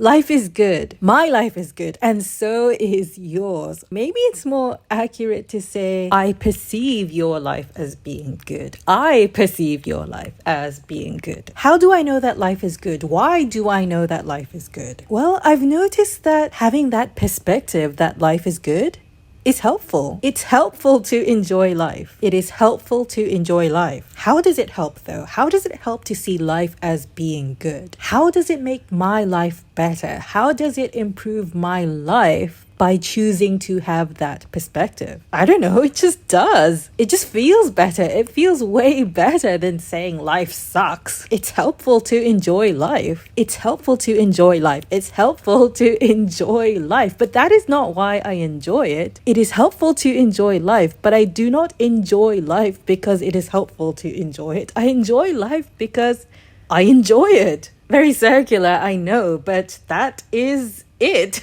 Life is good. My life is good. And so is yours. Maybe it's more accurate to say, I perceive your life as being good. I perceive your life as being good. How do I know that life is good? Why do I know that life is good? Well, I've noticed that having that perspective that life is good is helpful. It's helpful to enjoy life. It is helpful to enjoy life. How does it help though? How does it help to see life as being good? How does it make my life better? How does it improve my life by choosing to have that perspective? I don't know, it just does. It just feels better. It feels way better than saying life sucks. It's helpful to enjoy life. It's helpful to enjoy life. It's helpful to enjoy life. But that is not why I enjoy it. It is helpful to enjoy life, but I do not enjoy life because it is helpful to enjoy it. I enjoy life because I enjoy it. Very circular, I know, but that is it.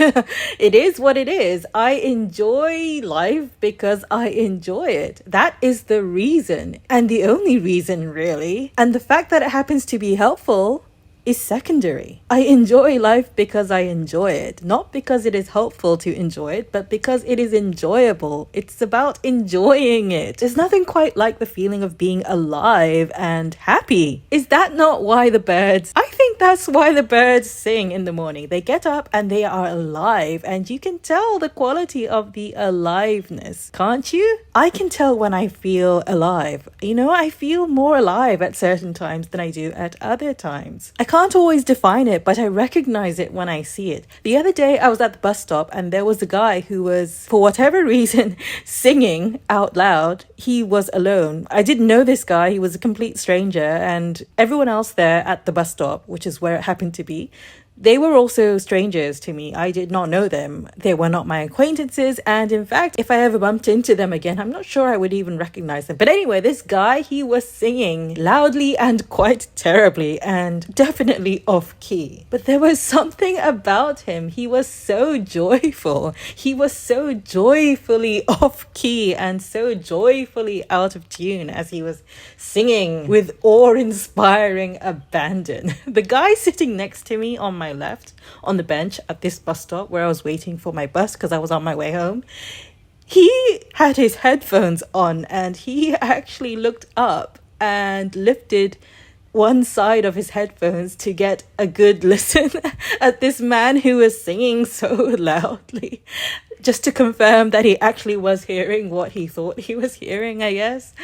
It is what it is. I enjoy life because I enjoy it. That is the reason, and the only reason, really. And the fact that it happens to be helpful is secondary. I enjoy life because I enjoy it, not because it is helpful to enjoy it, but because it is enjoyable. It's about enjoying it. There's nothing quite like the feeling of being alive and happy. Is that not why the birds? I think that's why the birds sing in the morning. They get up and they are alive, and you can tell the quality of the aliveness, can't you? I can tell when I feel alive. You know, I feel more alive at certain times than I do at other times. I can't always define it, but I recognize it when I see it. The other day I was at the bus stop and there was a guy who was, for whatever reason, singing out loud. He was alone. I didn't know this guy. He was a complete stranger, and everyone else there at the bus stop, which is where it happened to be, they were also strangers to me. I did not know them. They were not my acquaintances. And in fact, if I ever bumped into them again, I'm not sure I would even recognize them. But anyway, this guy, he was singing loudly and quite terribly and definitely off key. But there was something about him. He was so joyful. He was so joyfully off key and so joyfully out of tune as he was singing with awe-inspiring abandon. The guy sitting next to me on my left on the bench at this bus stop where I was waiting for my bus because I was on my way home, he had his headphones on and he actually looked up and lifted one side of his headphones to get a good listen at this man who was singing so loudly, just to confirm that he actually was hearing what he thought he was hearing, I guess.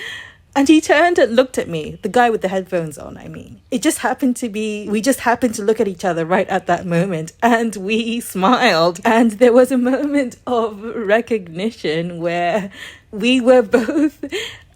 And he turned and looked at me, the guy with the headphones on, I mean. It just happened to be, we just happened to look at each other right at that moment, and we smiled. And there was a moment of recognition where we were both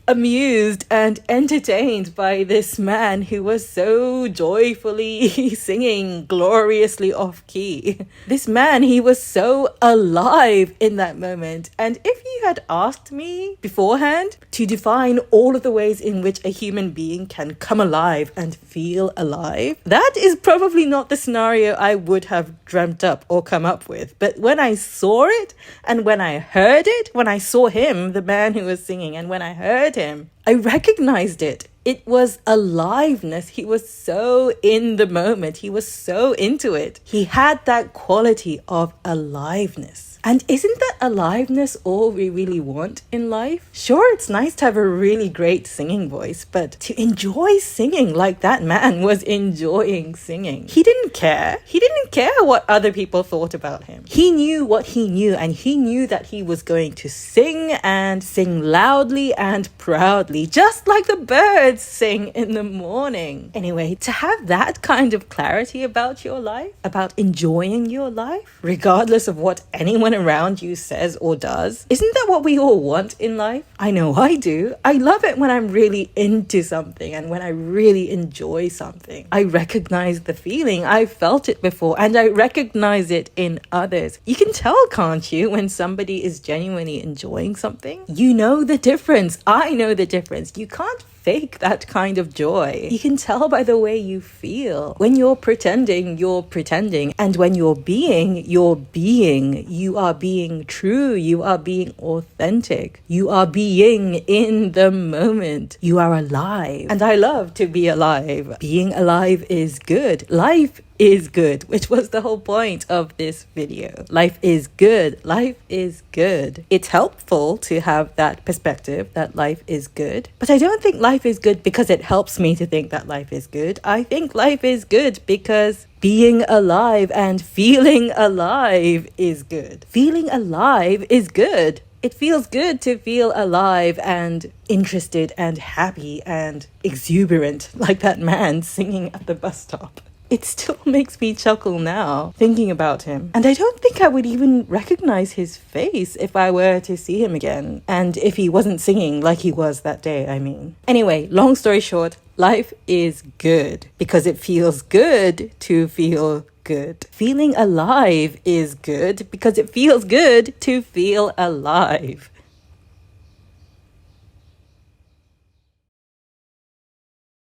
amused and entertained by this man who was so joyfully singing gloriously off key. This man, he was so alive in that moment. And if you had asked me beforehand to define all of the ways in which a human being can come alive and feel alive, that is probably not the scenario I would have dreamt up or come up with. But when I saw it and when I heard it, when I saw him, the man who was singing, and when I heard him, I recognized it. It was aliveness. He was so in the moment. He was so into it. He had that quality of aliveness. And isn't that aliveness all we really want in life? Sure, it's nice to have a really great singing voice, but to enjoy singing like that man was enjoying singing. He didn't care. He didn't care what other people thought about him. He knew what he knew, and he knew that he was going to sing, and sing loudly and proudly, just like the birds sing in the morning. Anyway, to have that kind of clarity about your life, about enjoying your life, regardless of what anyone around you says or does, isn't that what we all want in life? I know I do. I love it when I'm really into something and when I really enjoy something. I recognize the feeling. I've felt it before and I recognize it in others. You can tell, can't you, when somebody is genuinely enjoying something? You know the difference. I know the difference. You can't fake that kind of joy. You can tell by the way you feel. When you're pretending, you're pretending. And when you're being, you're being. You are being true. You are being authentic. You are being in the moment. You are alive. And I love to be alive. Being alive is good. Life is good, which was the whole point of this video. Life is good. Life is good. It's helpful to have that perspective that life is good, but I don't think life is good because it helps me to think that life is good. I think life is good because being alive and feeling alive is good. Feeling alive is good. It feels good to feel alive and interested and happy and exuberant, like that man singing at the bus stop. It still makes me chuckle now, thinking about him. And I don't think I would even recognize his face if I were to see him again. And if he wasn't singing like he was that day, I mean. Anyway, long story short, life is good because it feels good to feel good. Feeling alive is good because it feels good to feel alive.